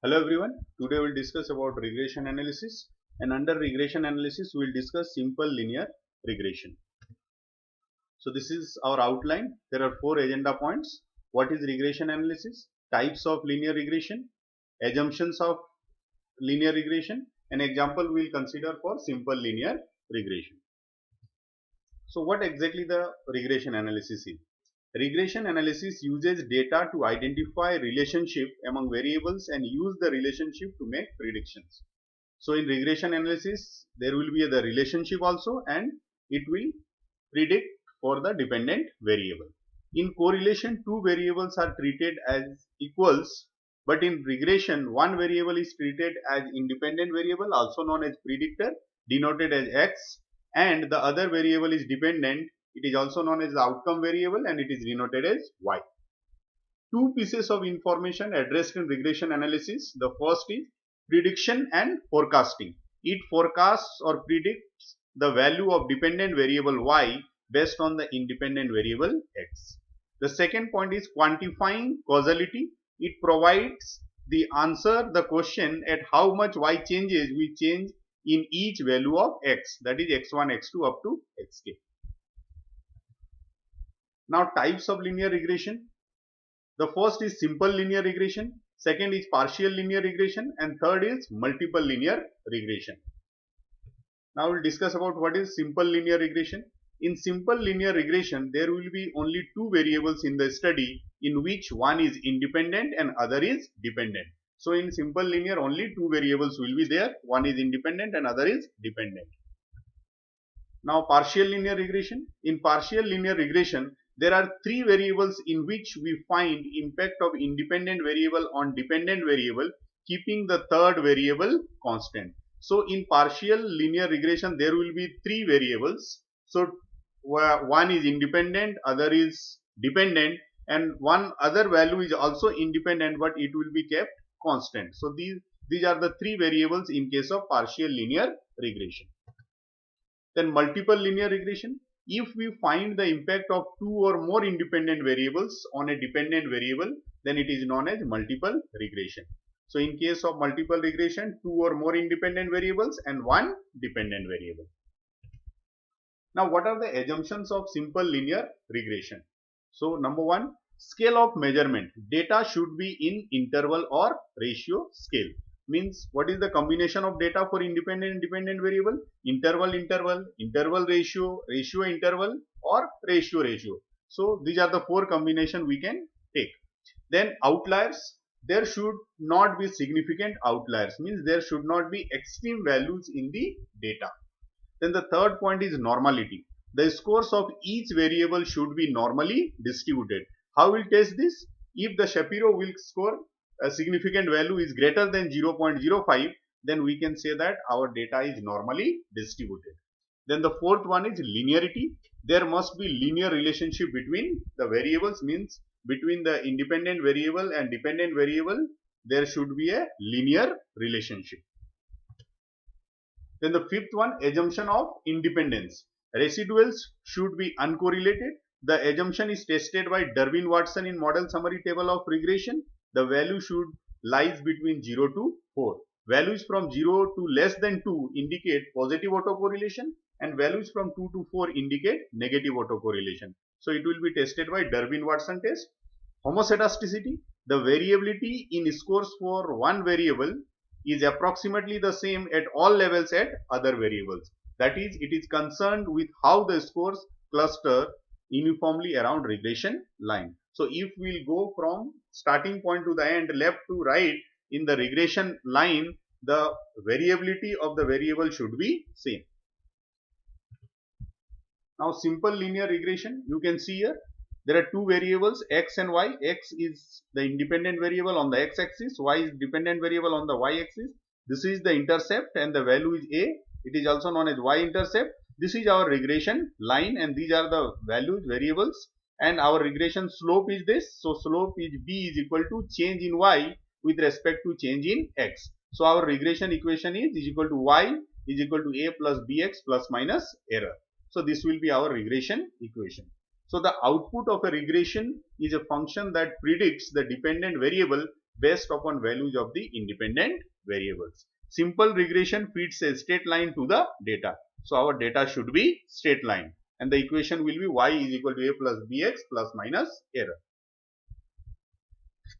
Hello everyone, today we will discuss about regression analysis, and under regression analysis we will discuss simple linear regression. So this is our outline. There are 4 agenda points. What is regression analysis? Types of linear regression, assumptions of linear regression, an example we will consider for simple linear regression. So what exactly the regression analysis is? Regression analysis uses data to identify relationship among variables and use the relationship to make predictions. So in regression analysis, there will be the relationship also, and it will predict for the dependent variable. In correlation, two variables are treated as equals, but in regression, one variable is treated as independent variable, also known as predictor, denoted as x, and the other variable is dependent. It is also known as the outcome variable, and it is denoted as y. Two pieces of information addressed in regression analysis. The first is prediction and forecasting. It forecasts or predicts the value of dependent variable y based on the independent variable x. The second point is quantifying causality. It provides the answer the question at how much y changes we change in each value of x, that is x1, x2 up to xk. Now types of linear regression. The first is simple linear regression, second is partial linear regression, and third is multiple linear regression. Now we'll discuss about what is simple linear regression. In simple linear regression, there will be only two variables in the study in which one is independent and other is dependent. So in simple linear, only two variables will be there, one is independent and other is dependent. Now partial linear regression. In partial linear regression, there are three variables in which we find impact of independent variable on dependent variable, keeping the third variable constant. So in partial linear regression, there will be three variables. So one is independent, other is dependent, and one other value is also independent, but it will be kept constant. So these are the three variables in case of partial linear regression. Then multiple linear regression. If we find the impact of two or more independent variables on a dependent variable, then it is known as multiple regression. So in case of multiple regression, two or more independent variables and one dependent variable. Now what are the assumptions of simple linear regression? So number one, scale of measurement. Data should be in interval or ratio scale. Means what is the combination of data for independent and dependent variable? Interval, interval, interval ratio, ratio interval, or ratio ratio. So these are the four combination we can take. Then outliers. There should not be significant outliers. Means there should not be extreme values in the data. Then the third point is normality. The scores of each variable should be normally distributed. How will test this? If the Shapiro-Wilk score a significant value is greater than 0.05, then we can say that our data is normally distributed. Then the fourth one is linearity. There must be linear relationship between the variables, means between the independent variable and dependent variable, there should be a linear relationship. Then the fifth one, assumption of independence. Residuals should be uncorrelated. The assumption is tested by Darwin-Watson in model summary table of regression. The value should lies between 0 to 4. Values from 0 to less than 2 indicate positive autocorrelation, and values from 2 to 4 indicate negative autocorrelation. So it will be tested by Darwin-Watson test. Homoscedasticity. The variability in scores for one variable is approximately the same at all levels at other variables. That is, it is concerned with how the scores cluster uniformly around regression line. So if we'll go from starting point to the end, left to right in the regression line, the variability of the variable should be same. Now simple linear regression, you can see here there are two variables x and y. X is the independent variable on the x-axis, y is dependent variable on the y-axis. This is the intercept and the value is a. It is also known as y-intercept. This is our regression line and these are the values, variables, and our regression slope is this. So slope is b is equal to change in y with respect to change in x. So our regression equation is equal to y is equal to a plus bx plus minus error. So this will be our regression equation. So the output of a regression is a function that predicts the dependent variable based upon values of the independent variables. Simple regression feeds a straight line to the data. So our data should be straight line, and the equation will be y is equal to a plus bx plus minus error.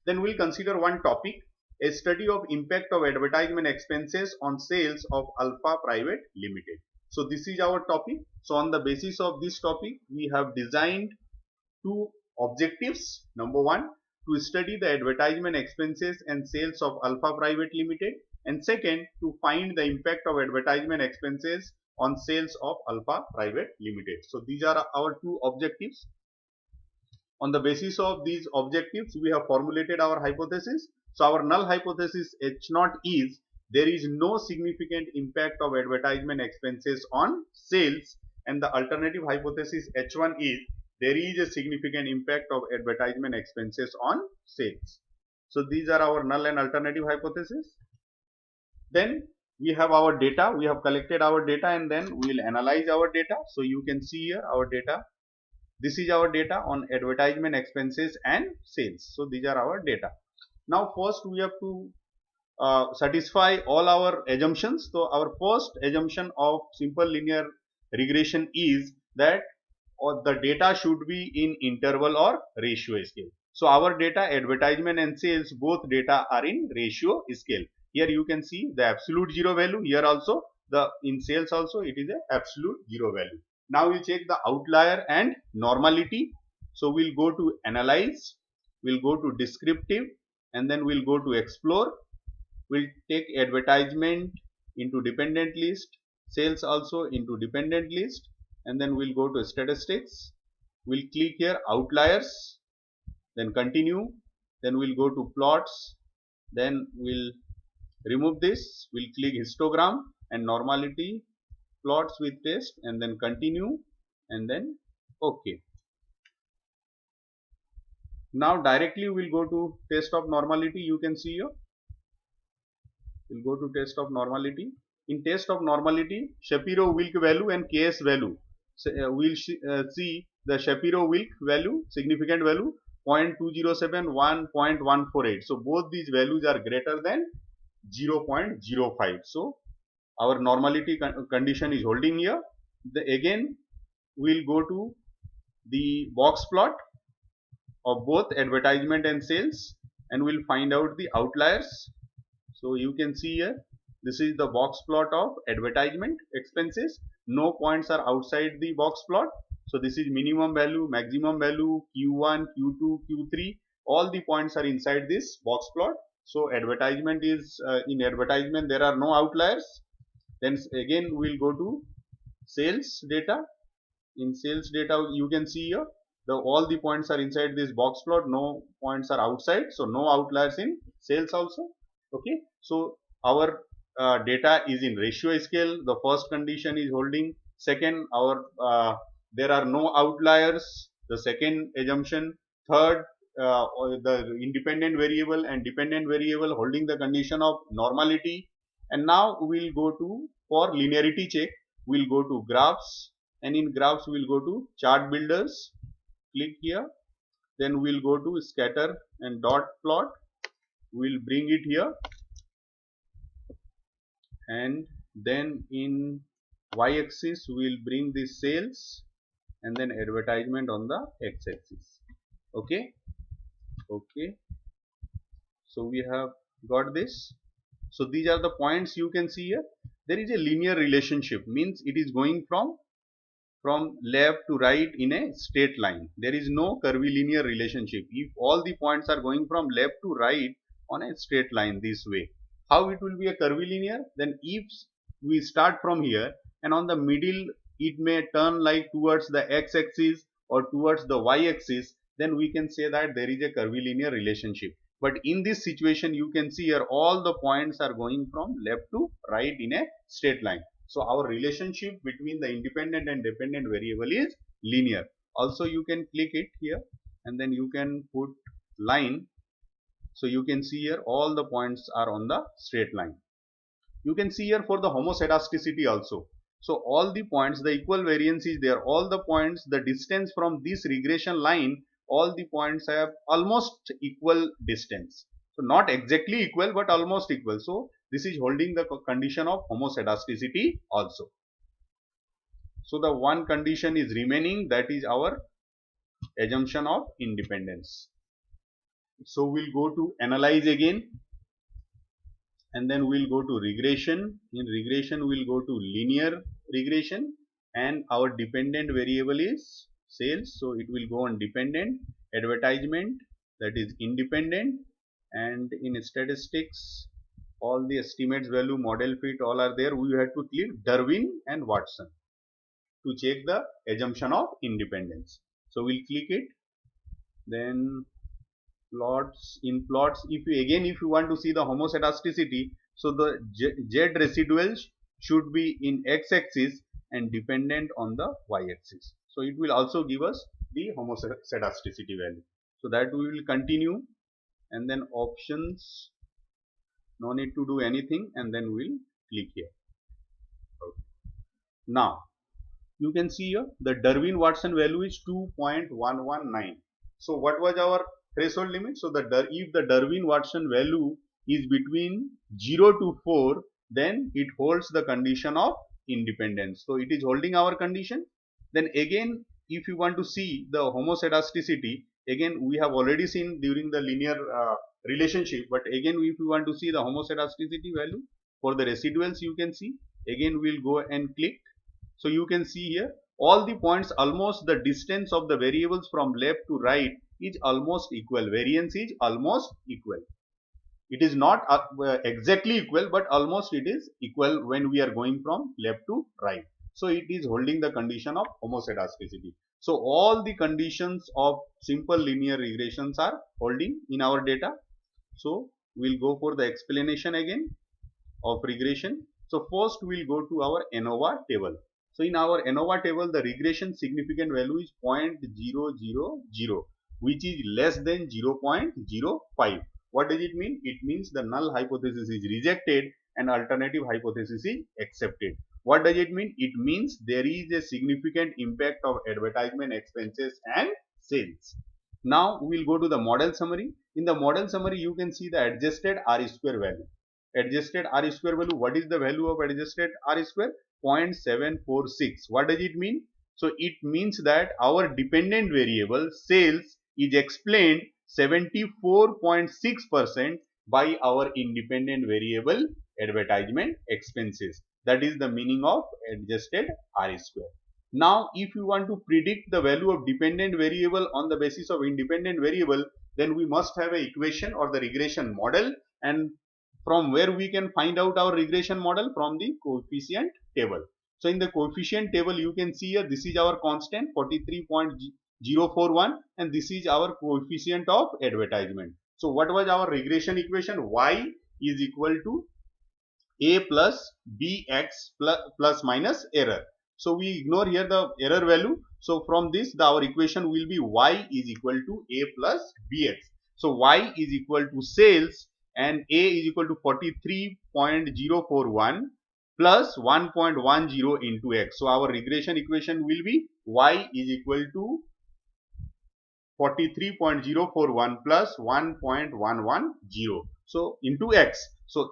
Then we'll consider one topic, a study of impact of advertisement expenses on sales of Alpha Private Limited. So this is our topic. So on the basis of this topic, we have designed two objectives. Number one, to study the advertisement expenses and sales of Alpha Private Limited, and second, to find the impact of advertisement expenses on sales of Alpha Private Limited. So these are our two objectives. On the basis of these objectives, we have formulated our hypothesis. So our null hypothesis H0 is there is no significant impact of advertisement expenses on sales, and the alternative hypothesis H1 is there is a significant impact of advertisement expenses on sales. So these are our null and alternative hypothesis. Then we have our data, we have collected our data, and then we will analyze our data. So you can see here our data. This is our data on advertisement expenses and sales. So these are our data. Now first we have to satisfy all our assumptions. So our first assumption of simple linear regression is that the data should be in interval or ratio scale. So our data, advertisement and sales, both data are in ratio scale. Here you can see the absolute zero value. Here also in sales also it is a absolute zero value. Now we check the outlier and normality. So we'll go to analyze, we'll go to descriptive, and then we'll go to explore. We'll take advertisement into dependent list, sales also into dependent list, and then we'll go to statistics. We'll click here outliers, then continue, then we'll go to plots, then we'll remove this, we'll click histogram and normality, plots with test, and then continue, and then OK. Now directly we'll go to test of normality. You can see here, we'll go to test of normality. In test of normality, Shapiro-Wilk value and Ks value. So, we'll see the Shapiro-Wilk value, significant value 0.207, 1.148. So both these values are greater than 0.05. So our normality condition is holding here. Again we'll go to the box plot of both advertisement and sales, and we'll find out the outliers. So you can see here, this is the box plot of advertisement expenses. No points are outside the box plot. So this is minimum value, maximum value, Q1, Q2, Q3. All the points are inside this box plot. So advertisement is in advertisement there are no outliers. Then again we'll go to sales data. In sales data you can see here all the points are inside this box plot, no points are outside, so no outliers in sales also. Okay, so our data is in ratio scale. The first condition is holding. Second, our there are no outliers, the second assumption. Third, the independent variable and dependent variable holding the condition of normality. And now we'll go to, for linearity check, we'll go to graphs, and in graphs we'll go to chart builders. Click here, then we'll go to scatter and dot plot. We'll bring it here, and then in y-axis we'll bring the sales, and then advertisement on the x-axis. Okay, so we have got this. So these are the points you can see here. There is a linear relationship, means it is going from left to right in a straight line. There is no curvilinear relationship. If all the points are going from left to right on a straight line this way, how it will be a curvilinear? Then if we start from here and on the middle it may turn like towards the x-axis or towards the y-axis, then we can say that there is a curvilinear relationship. But in this situation you can see here all the points are going from left to right in a straight line. So our relationship between the independent and dependent variable is linear. Also you can click it here and then you can put line. So you can see here all the points are on the straight line. You can see here for the homoscedasticity also. So all the points, the equal variance is there. All the points, the distance from this regression line, all the points have almost equal distance. So not exactly equal but almost equal. So this is holding the condition of homoscedasticity also. So the one condition is remaining, that is our assumption of independence. So we'll go to analyze again, and then we'll go to regression. In regression we'll go to linear regression, and our dependent variable is sales, so it will go on dependent. Advertisement, that is independent. And in statistics, all the estimates value, model fit, all are there. We have to click Darwin and Watson to check the assumption of independence. So we'll click it. Then plots, in plots, if you want to see the homoscedasticity, so the z residuals should be in x-axis and dependent on the y-axis. So it will also give us the homoscedasticity value. So that we will continue, and then options, no need to do anything, and then we'll click here. Okay. Now you can see here the Darwin-Watson value is 2.119. So what was our threshold limit? So if the Darwin-Watson value is between 0 to 4, then it holds the condition of independence. So it is holding our condition. Then again, if you want to see the homoscedasticity, again we have already seen during the linear relationship, but again if you want to see the homoscedasticity value for the residuals, you can see, again we'll go and click. So you can see here all the points, almost the distance of the variables from left to right is almost equal. Variance is almost equal. It is not exactly equal, but almost it is equal when we are going from left to right. So it is holding the condition of homoscedasticity. So all the conditions of simple linear regressions are holding in our data. So we'll go for the explanation again of regression. So first we'll go to our ANOVA table. So in our ANOVA table, the regression significant value is 0.000, which is less than 0.05. What does it mean? It means the null hypothesis is rejected and alternative hypothesis is accepted. What does it mean? It means there is a significant impact of advertisement expenses and sales. Now we will go to the model summary. In the model summary, you can see the adjusted R square value. Adjusted R square value, what is the value of adjusted R square? 0.746. What does it mean? So it means that our dependent variable sales is explained 74.6% by our independent variable advertisement expenses. That is the meaning of adjusted R square. Now if you want to predict the value of dependent variable on the basis of independent variable, then we must have an equation or the regression model, and from where we can find out our regression model? From the coefficient table. So in the coefficient table, you can see here this is our constant 43.041 and this is our coefficient of advertisement. So what was our regression equation? Y is equal to A plus Bx plus minus error. So we ignore here the error value. So from this our equation will be Y is equal to A plus Bx. So Y is equal to sales and A is equal to 43.041 plus 1.10 into X. So our regression equation will be Y is equal to 43.041 plus 1.110. So into X. So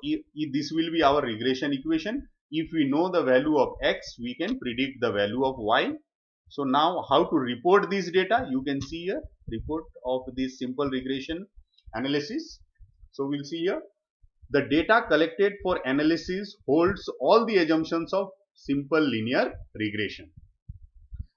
this will be our regression equation. If we know the value of X, we can predict the value of Y. So now how to report this data? You can see here report of this simple regression analysis. So we'll see here the data collected for analysis holds all the assumptions of simple linear regression.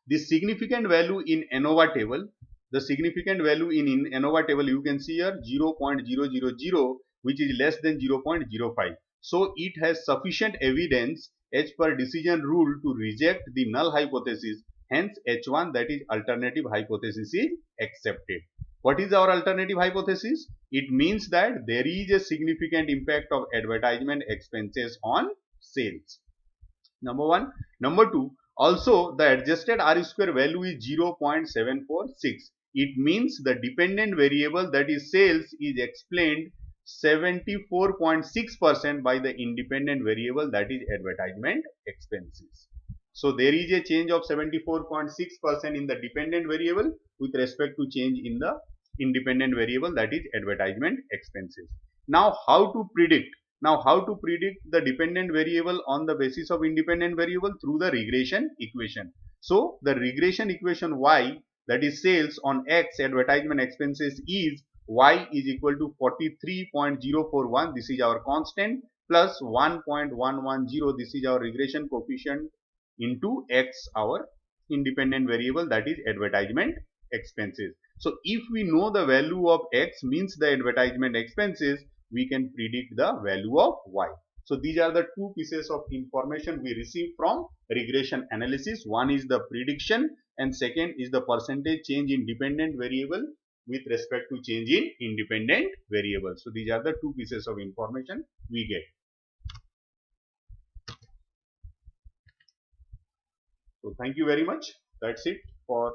The significant value in ANOVA table, the significant value in ANOVA table you can see here 0.000, which is less than 0.05. So it has sufficient evidence as per decision rule to reject the null hypothesis. Hence H1, that is alternative hypothesis, is accepted. What is our alternative hypothesis? It means that there is a significant impact of advertisement expenses on sales. Number one. Number two, also the adjusted R square value is 0.746. It means the dependent variable, that is sales, is explained 74.6% by the independent variable, that is advertisement expenses. So there is a change of 74.6% in the dependent variable with respect to change in the independent variable, that is advertisement expenses. Now how to predict? Now how to predict the dependent variable on the basis of independent variable? Through the regression equation. So the regression equation y, that is sales on x advertisement expenses, is y is equal to 43.041, this is our constant, plus 1.110, this is our regression coefficient, into x, our independent variable, that is advertisement expenses. So if we know the value of x, means the advertisement expenses, we can predict the value of y. So these are the two pieces of information we receive from regression analysis. One is the prediction and second is the percentage change in dependent variable with respect to change in independent variable. So these are the two pieces of information we get. So thank you very much. That's it for